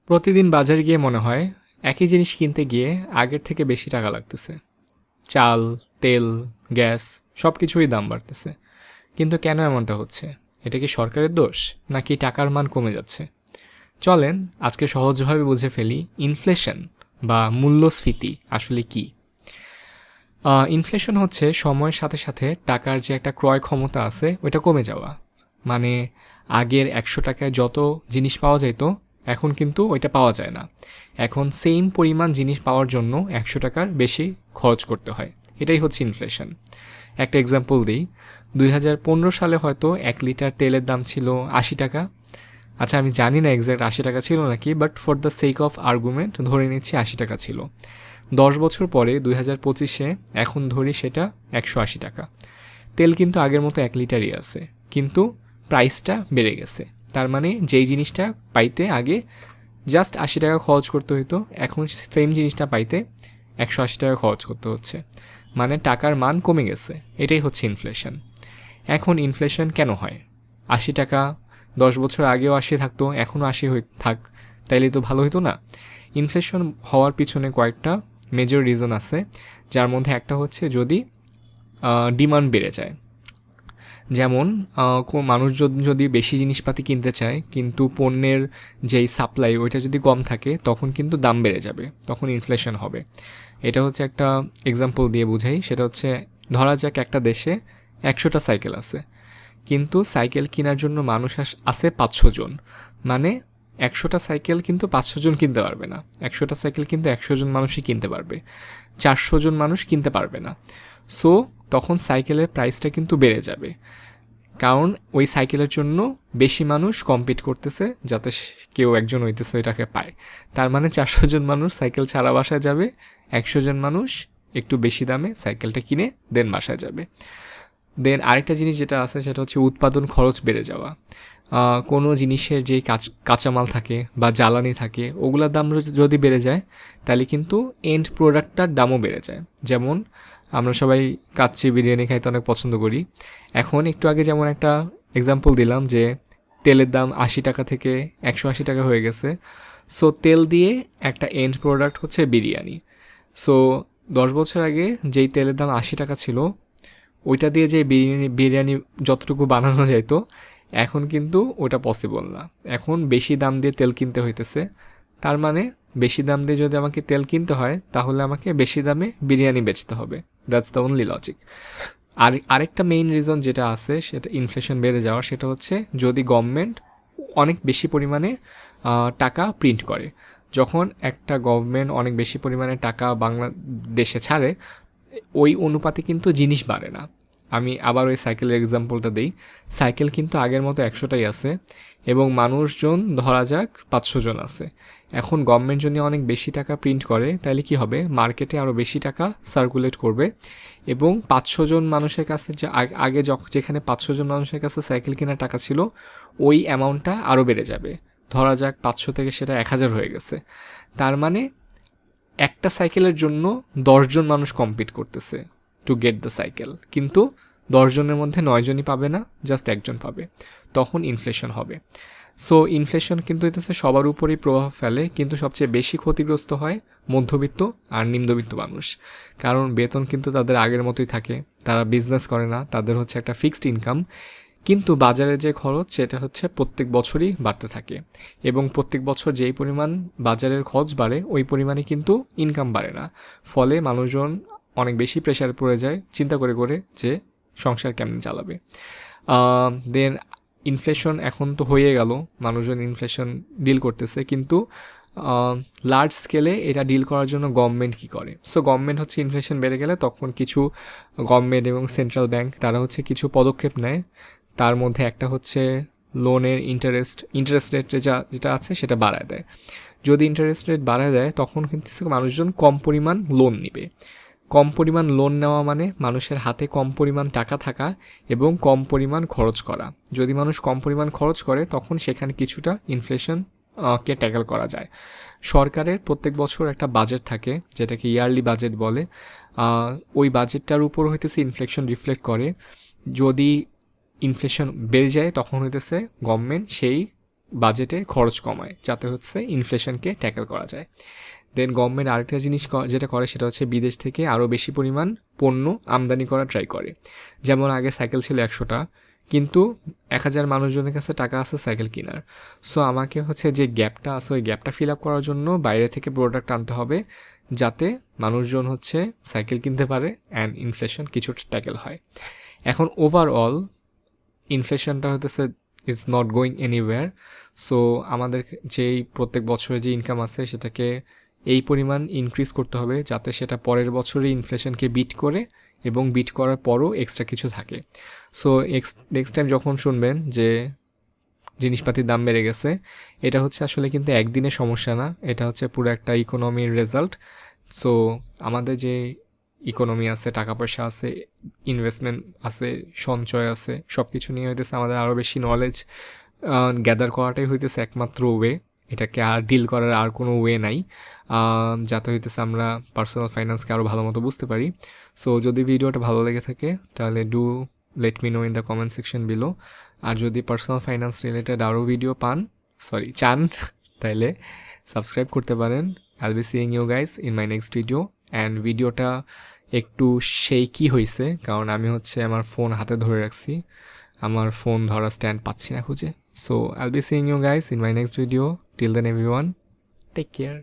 প্রতিদিন বাজারে গিয়ে মনে হয় একই জিনিস কিনতে গিয়ে আগের থেকে বেশি টাকা লাগতেছে। চাল, তেল, গ্যাস সব কিছুরই দাম বাড়তেছে। কিন্তু কেন এমনটা হচ্ছে? এটা কি সরকারের দোষ, নাকি টাকার মান কমে যাচ্ছে? চলেন আজকে সহজভাবে বুঝে ফেলি ইনফ্লেশন বা মূল্যস্ফীতি আসলে কি। ইনফ্লেশন হচ্ছে সময়ের সাথে সাথে টাকার যে একটা ক্রয় ক্ষমতা আছে ওইটা কমে যাওয়া। মানে আগের ১০০ টাকায় যত জিনিস পাওয়া যেত এখন কিন্তু ওইটা পাওয়া যায় না। এখন সেম পরিমাণ জিনিস পাওয়ার জন্য ১০০ টাকার বেশি খরচ করতে হয়। এটাই হচ্ছে ইনফ্লেশন। একটা এক্সাম্পল দিই, ২০১৫ সালে হয়তো ১ লিটার তেলের দাম ছিল ৮০ টাকা। আচ্ছা, আমি জানি না এক্স্যাক্ট ৮০ টাকা ছিল নাকি, but for the sake of argument ধরে নিচ্ছি ৮০ টাকা ছিল। ১০ বছর পরে ২০২৫-এ এখন ধরি সেটা ১৮০ টাকা। তেল কিন্তু আগের মতো ১ লিটারই আছে, কিন্তু প্রাইসটা বেড়ে গেছে। তার মানে যেই জিনিসটা পাইতে আগে জাস্ট ৮০ টাকা খরচ করতে হতো, এখন সেম জিনিসটা পাইতে ১৮০ টাকা খরচ করতে হচ্ছে। মানে টাকার মান কমে গেছে। এটাই হচ্ছে ইনফ্লেশন। এখন ইনফ্লেশন কেন হয়? ৮০ টাকা ১০ বছর আগেও ৮০ থাকতো, এখনও ৮০ থাক, তাইলে তো ভালো হতো না? ইনফ্লেশন হওয়ার পিছনে কয়েকটা মেজর রিজন আছে, যার মধ্যে একটা হচ্ছে যদি ডিমান্ড বেড়ে যায়। যেমন মানুষজন যদি বেশি জিনিসপাতি কিনতে চায় কিন্তু পণ্যের যেই সাপ্লাই ওইটা যদি কম থাকে, তখন কিন্তু দাম বেড়ে যাবে, তখন ইনফ্লেশন হবে। এটা হচ্ছে একটা এক্সাম্পল দিয়ে বুঝাই, সেটা হচ্ছে ধরা যাক একটা দেশে ১০০টা সাইকেল আছে, কিন্তু সাইকেল কেনার জন্য মানুষ আছে ৫০০ জন। মানে ১০০টা সাইকেল কিন্তু ৫০০ জন কিনতে পারবে না, ১০০টা সাইকেল কিন্তু ১০০ জন মানুষই কিনতে পারবে, ৪০০ জন মানুষ কিনতে পারবে না। সো তখন সাইকেলের প্রাইসটা কিন্তু বেড়ে যাবে, কারণ ওই সাইকেলের জন্য বেশি মানুষ কম্পিট করতেছে যাতে কেউ একজন হইতেছে এটাকে পায়। তার মানে ৪০০ জন মানুষ সাইকেল ছাড়া বাসায় যাবে, ১০০ জন মানুষ একটু বেশি দামে সাইকেলটা কিনে দেন বাসায় যাবে। দেন আরেকটা জিনিস যেটা আছে সেটা হচ্ছে উৎপাদন খরচ বেড়ে যাওয়া। কোনো জিনিসের যে কাঁচামাল থাকে বা জ্বালানি থাকে ওগুলোর দাম যদি বেড়ে যায়, তাহলে কিন্তু এন্ড প্রোডাক্টটার দামও বেড়ে যায়। যেমন আমরা সবাই কাচ্চি বিরিয়ানি খাইতে অনেক পছন্দ করি। এখন একটু আগে যেমন একটা এক্সাম্পল দিলাম যে তেলের দাম ৮০ টাকা থেকে ১৮০ টাকা হয়ে গেছে। সো তেল দিয়ে একটা এন্ড প্রোডাক্ট হচ্ছে বিরিয়ানি। সো ১০ বছর আগে যেই তেলের দাম ৮০ টাকা ছিল, ওইটা দিয়ে যে বিরিয়ানি যতটুকু বানানো যেত, এখন কিন্তু ওটা পসিবল না। এখন বেশি দাম দিয়ে তেল কিনতে হইতেছে। তার মানে বেশি দাম দিয়ে যদি আমাকে তেল কিনতে হয়, তাহলে আমাকে বেশি দামে বিরিয়ানি বেচতে হবে। That's the only logic. আর আরেকটা মেইন রিজন যেটা আছে সেটা ইনফ্লেশন বেড়ে যাওয়ার, সেটা হচ্ছে যদি গভর্নমেন্ট অনেক বেশি পরিমাণে টাকা প্রিন্ট করে। যখন একটা গভর্নমেন্ট অনেক বেশি পরিমাণে টাকা বাংলাদেশে ছাড়ে, ওই অনুপাতে কিন্তু জিনিস বাড়ে না। আমি আবার ওই সাইকেলের এক্সাম্পলটা দিই। সাইকেল কিন্তু আগের মতো ১০০টাই আছে, এবং মানুষজন ধরা যাক ৫০০ জন আছে। এখন গভর্নমেন্ট যদি অনেক বেশি টাকা প্রিন্ট করে, তাহলে কি হবে? মার্কেটে আরও বেশি টাকা সার্কুলেট করবে, এবং ৫০০ জন মানুষের কাছে যে আগে যেখানে ৫০০ জন মানুষের কাছে সাইকেল কেনার টাকা ছিল, ওই অ্যামাউন্টটা আরও বেড়ে যাবে। ধরা যাক ৫০০ থেকে সেটা ১০০০ হয়ে গেছে। তার মানে একটা সাইকেলের জন্য ১০ জন মানুষ কম্পিট করতেছে টু গেট দ্য সাইকেল, কিন্তু ১০ জনের মধ্যে ৯ জনই পাবে না, জাস্ট একজন পাবে। তখন ইনফ্লেশন হবে। সো ইনফ্লেশন কিন্তু হইতেছে সবার উপরেই প্রভাব ফেলে, কিন্তু সবচেয়ে বেশি ক্ষতিগ্রস্ত হয় মধ্যবিত্ত আর নিম্নবিত্ত মানুষ। কারণ বেতন কিন্তু তাদের আগের মতোই থাকে, তারা বিজনেস করে না, তাদের হচ্ছে একটা ফিক্সড ইনকাম। কিন্তু বাজারে যে খরচ সেটা হচ্ছে প্রত্যেক বছরই বাড়তে থাকে, এবং প্রত্যেক বছর যেই পরিমাণ বাজারের খরচ বাড়ে ওই পরিমাণে কিন্তু ইনকাম বাড়ে না। ফলে মানুষজন অনেক বেশি প্রেশারে পড়ে যায় চিন্তা করে করে যে সংসার কেমন চালাবে। দেন ইনফ্লেশন এখন তো হয়ে গেল, মানুষজন ইনফ্লেশন ডিল করতেছে, কিন্তু লার্জ স্কেলে এটা ডিল করার জন্য গভর্নমেন্ট কী করে? সো গভর্নমেন্ট হচ্ছে ইনফ্লেশন বেড়ে গেলে তখন কিছু গভর্নমেন্ট এবং সেন্ট্রাল ব্যাংক তারা হচ্ছে কিছু পদক্ষেপ নেয়। তার মধ্যে একটা হচ্ছে লোনের ইন্টারেস্ট রেট যেটা আছে সেটা বাড়ায় দেয়। যদি ইন্টারেস্ট রেট বাড়ায় দেয়, তখন কিন্তু মানুষজন কম পরিমাণ লোন নিবে। কম পরিমাণ লোন নেওয়া মানে মানুষের হাতে কম পরিমাণ টাকা থাকা এবং কম পরিমাণ খরচ করা। যদি মানুষ কম পরিমাণ খরচ করে, তখন সেখানে কিছুটা ইনফ্লেশন কে ট্যাকেল করা যায়। সরকারের প্রত্যেক বছর একটা বাজেট থাকে, যেটাকে ইয়ারলি বাজেট বলে। ওই বাজেটটার উপর হইতেছে ইনফ্লেশন রিফ্লেক্ট করে। যদি ইনফ্লেশন বেড়ে যায়, তখন হইতেছে গভর্নমেন্ট সেই বাজেটে খরচ কমায়, যাতে হচ্ছে ইনফ্লেশনকে ট্যাকেল করা যায়। দেন গভর্নমেন্ট আরেকটা জিনিস যেটা করে সেটা হচ্ছে বিদেশ থেকে আরও বেশি পরিমাণ পণ্য আমদানি করা ট্রাই করে। যেমন আগে সাইকেল ছিল 100টা, কিন্তু 1000 মানুষজনের কাছে টাকা আছে সাইকেল কেনার। সো আমাকে হচ্ছে যে গ্যাপটা আছে ওই গ্যাপটা ফিল আপ করার জন্য বাইরে থেকে প্রোডাক্ট আনতে হবে, যাতে মানুষজন হচ্ছে সাইকেল কিনতে পারে অ্যান্ড ইনফ্লেশন কিছুটা ট্যাকেল হয়। এখন ওভারঅল ইনফ্লেশনটা হতেছে is not going anywhere. So আমাদের যেই প্রত্যেক বছরে যে ইনকাম আছে সেটাকে এই পরিমাণ ইনক্রিজ করতে হবে যাতে সেটা পরের বছরে ইনফ্লেশনকে বিট করে, এবং বিট করার পরও এক্সট্রা কিছু থাকে। সো নেক্সট টাইম যখন শুনবেন যে জিনিসপাতির দাম বেড়ে গেছে, এটা হচ্ছে আসলে কিন্তু একদিনের সমস্যা না, এটা হচ্ছে পুরো একটা ইকোনমির রেজাল্ট। সো আমাদের যে ইকোনমি আছে, টাকা পয়সা আছে, ইনভেস্টমেন্ট আছে, সঞ্চয় আছে, সব কিছু নিয়ে হইতেছে আমাদের আরও বেশি নলেজ গ্যাদার করাটাই হইতেছে একমাত্র ওয়ে। এটাকে আর ডিল করার আর কোনো ওয়ে নাই, যাতে হইতেছে আমরা পার্সোনাল ফাইন্যান্সকে আরও ভালো মতো বুঝতে পারি। সো যদি ভিডিওটা ভালো লেগে থাকে তাহলে do let me know in the comment section below. আর যদি পার্সোনাল ফাইন্যান্স রিলেটেড আরও ভিডিও চান তাহলে সাবস্ক্রাইব করতে পারেন। I'll be seeing you guys in my next video. And ভিডিওটা একটু শেকি হয়েছে কারণ আমি হচ্ছে আমার ফোন হাতে ধরে রাখছি, আমার ফোন ধরা স্ট্যান্ড পাচ্ছি না খুঁজে। So I'll be seeing you guys in my next video. Till then everyone, take care.